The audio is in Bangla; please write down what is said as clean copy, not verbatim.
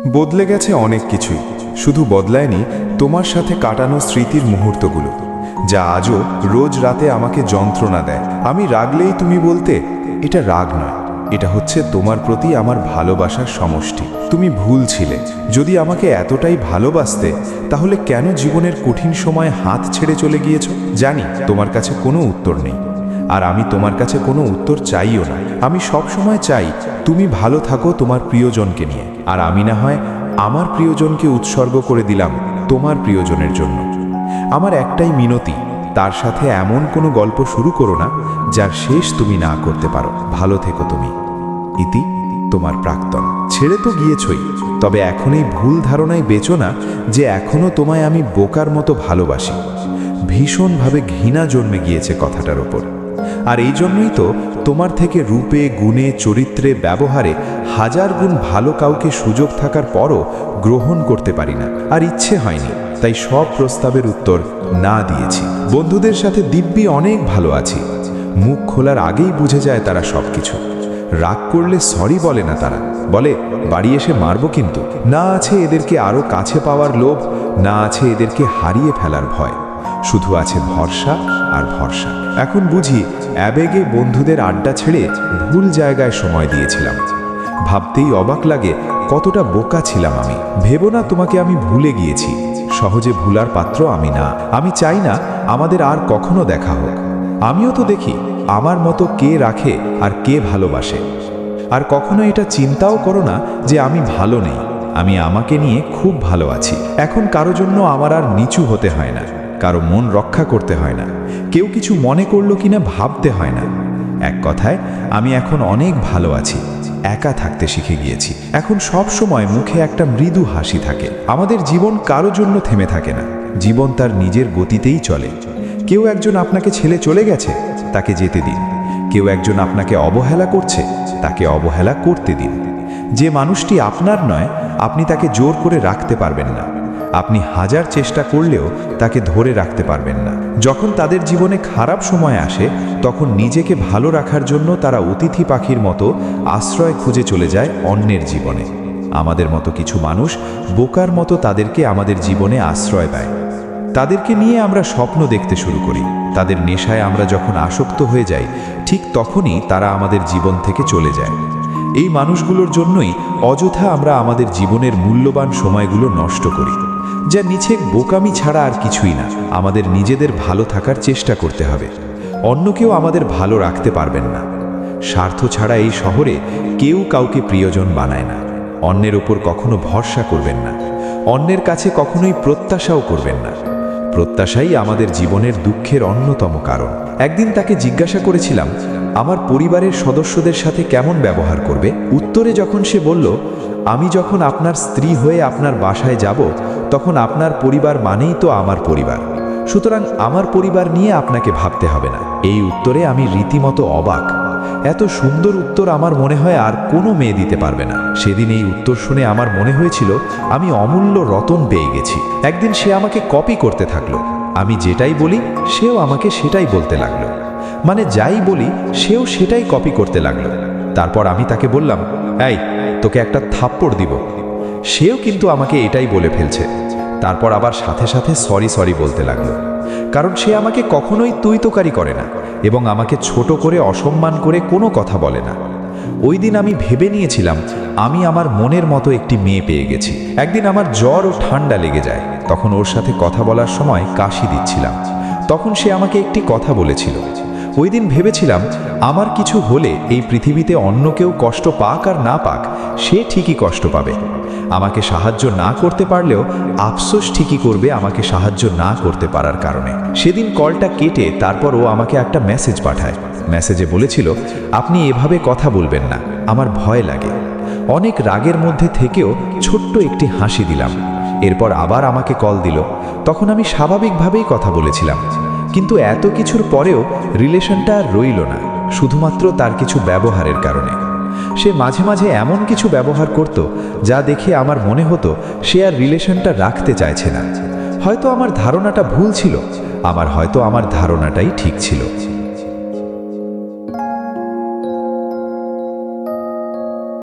বদলে গেছে অনেক কিছুই, শুধু বদলায়নি তোমার সাথে কাটানো স্মৃতির মুহূর্তগুলো, যা আজও রোজ রাতে আমাকে যন্ত্রণা দেয়। আমি রাগলেই তুমি বলতে, এটা রাগ নয়, এটা হচ্ছে তোমার প্রতি আমার ভালোবাসার সমষ্টি। তুমি ভুল ছিলে। যদি আমাকে এতটাই ভালোবাসতে, তাহলে কেন জীবনের কঠিন সময়ে হাত ছেড়ে চলে গিয়েছো? জানি তোমার কাছে কোনো উত্তর নেই, আর আমি তোমার কাছে কোনো উত্তর চাইও না। আমি সব সময় চাই তুমি ভালো থাকো তোমার প্রিয়জনকে নিয়ে, আর আমি না হয় আমার প্রিয়জনকে উৎসর্গ করে দিলাম তোমার প্রিয়জনের জন্য। আমার একটাই মিনতি, তার সাথে এমন কোনো গল্প শুরু করো না যার শেষ তুমি না করতে পারো। ভালো থেকো তুমি। ইতি, তোমার প্রাক্তন। ছেড়ে তো গিয়েছই, তবে এখন এই ভুল ধারণায় বেচো না যে এখনো তোমায় আমি বোকার মতো ভালোবাসি। ভীষণভাবে ঘৃণা জন্মে গিয়েছে কথাটার ওপর। আর এই জন্যই তো তোমার থেকে রূপে, গুণে, চরিত্রে, ব্যবহারে হাজার গুণ ভালো কাউকে সুযোগ থাকার পরও গ্রহণ করতে পারি না, আর ইচ্ছে হয়নি। তাই সব প্রস্তাবের উত্তর না দিয়েছি। বন্ধুদের সাথে দিব্যি অনেক ভালো আছি, মুখ খোলার আগেই বুঝে যায় তারা সব কিছু। রাগ করলে সরি বলে না, তারা বলে বাড়ি এসে মারবো। কিন্তু না আছে এদেরকে আরও কাছে পাওয়ার লোভ, না আছে এদেরকে হারিয়ে ফেলার ভয়, শুধু আছে ভরসা আর ভরসা। এখন বুঝি আবেগে বন্ধুদের আড্ডা ছেড়ে ভুল জায়গায় সময় দিয়েছিলাম। ভাবতেই অবাক লাগে কতটা বোকা ছিলাম আমি। ভেবো না তোমাকে আমি ভুলে গিয়েছি, সহজে ভুলার পাত্র আমি না। আমি চাই না আমাদের আর কখনো দেখা হোক। আমিও তো দেখি আমার মতো কে রাখে আর কে ভালোবাসে। আর কখনো এটা চিন্তাও করো না যে আমি ভালো নেই। আমি আমাকে নিয়ে খুব ভালো আছি। এখন কারো জন্য আমার আর নিচু হতে হয় না, কারো মন রক্ষা করতে হয় না, কেউ কিছু মনে করলো কিনা ভাবতে হয় না। এক কথায় আমি এখন অনেক ভালো আছি, একা থাকতে শিখে গিয়েছি। এখন সব সময় মুখে একটা মৃদু হাসি থাকে। আমাদের জীবন কারো জন্য থেমে থাকে না, জীবন তার নিজের গতিতেই চলে। কেউ একজন আপনাকে ছেড়ে চলে গেছে, তাকে যেতে দিন। কেউ একজন আপনাকে অবহেলা করছে, তাকে অবহেলা করতে দিন। যে মানুষটি আপনার নয়, আপনি তাকে জোর করে রাখতে পারবেন না। আপনি হাজার চেষ্টা করলেও তাকে ধরে রাখতে পারবেন না। যখন তাদের জীবনে খারাপ সময় আসে, তখন নিজেকে ভালো রাখার জন্য তারা অতিথি পাখির মতো আশ্রয় খুঁজে চলে যায় অন্যের জীবনে। আমাদের মতো কিছু মানুষ বোকার মতো তাদেরকে আমাদের জীবনে আশ্রয় দেয়। তাদেরকে নিয়ে আমরা স্বপ্ন দেখতে শুরু করি। তাদের নেশায় আমরা যখন আসক্ত হয়ে যাই, ঠিক তখনই তারা আমাদের জীবন থেকে চলে যায়। এই মানুষগুলোর জন্যই অযথা আমরা আমাদের জীবনের মূল্যবান সময়গুলো নষ্ট করি, যা নিছক বোকামি ছাড়া আর কিছুই না। আমাদের নিজেদের ভালো থাকার চেষ্টা করতে হবে। অন্য কেউ আমাদের ভালো রাখতে পারবেন না। স্বার্থ ছাড়া এই শহরে কেউ কাউকে প্রিয়জন বানায় না। অন্যের ওপর কখনো ভরসা করবেন না। অন্যের কাছে কখনোই প্রত্যাশাও করবেন না। প্রত্যাশাই আমাদের জীবনের দুঃখের অন্যতম কারণ। একদিন তাকে জিজ্ঞাসা করেছিলাম আমার পরিবারের সদস্যদের সাথে কেমন ব্যবহার করবে। উত্তরে যখন সে বলল, আমি যখন আপনার স্ত্রী হয়ে আপনার বাসায় যাব, তখন আপনার পরিবার মানেই তো আমার পরিবার, সুতরাং আমার পরিবার নিয়ে আপনাকে ভাবতে হবে না। এই উত্তরে আমি রীতিমতো অবাক। এত সুন্দর উত্তর আমার মনে হয় আর কোনো মেয়ে দিতে পারবে না। সেদিন এই উত্তর শুনে আমার মনে হয়েছিল আমি অমূল্য রতন পেয়ে গেছি। একদিন সে আমাকে কপি করতে থাকলো। আমি যেটাই বলি সেও আমাকে সেটাই বলতে লাগলো, মানে যাই বলি সেও সেটাই কপি করতে লাগলো। তারপর আমি তাকে বললাম, এই তোকে একটা থাপ্পড় দিব। সেও কিন্তু আমাকে এটাই বলে ফেলছে। তারপর আবার সাথে সাথে সরি সরি বলতে লাগলো, কারণ সে আমাকে কখনোই তুই তোকারি করে না এবং আমাকে ছোট করে অসম্মান করে কোনো কথা বলে না। ওই দিন আমি ভেবে নিয়েছিলাম আমি আমার মনের মতো একটি মেয়ে পেয়ে গেছি। একদিন আমার জ্বর ও ঠান্ডা লেগে যায়, তখন ওর সাথে কথা বলার সময় কাশি দিচ্ছিলাম। তখন সে আমাকে একটি কথা বলেছিল। ওই দিন ভেবেছিলাম আমার কিছু হলে এই পৃথিবীতে অন্য কেউ কষ্ট পাক আর না পাক, সে ঠিকই কষ্ট পাবে। আমাকে সাহায্য না করতে পারলেও আফসোস ঠিকই করবে আমাকে সাহায্য না করতে পারার কারণে। সেদিন কলটা কেটে তারপর ও আমাকে একটা মেসেজ পাঠায়। মেসেজে বলেছিল, আপনি এভাবে কথা বলবেন না, আমার ভয় লাগে। অনেক রাগের মধ্যে থেকেও ছোট্ট একটি হাসি দিলাম। এরপর আবার আমাকে কল দিল। তখন আমি স্বাভাবিকভাবেই কথা বলেছিলাম, কিন্তু এত কিছুর পরেও রিলেশনটা আর রইল না, শুধুমাত্র তার কিছু ব্যবহারের কারণে। সে মাঝে মাঝে এমন কিছু ব্যবহার করত যা দেখে আমার মনে হতো সে আর রিলেশনটা রাখতে চাইছে না। হয়তো আমার ধারণাটা ভুল ছিল, হয়তো আমার ধারণাটাই ঠিক ছিল।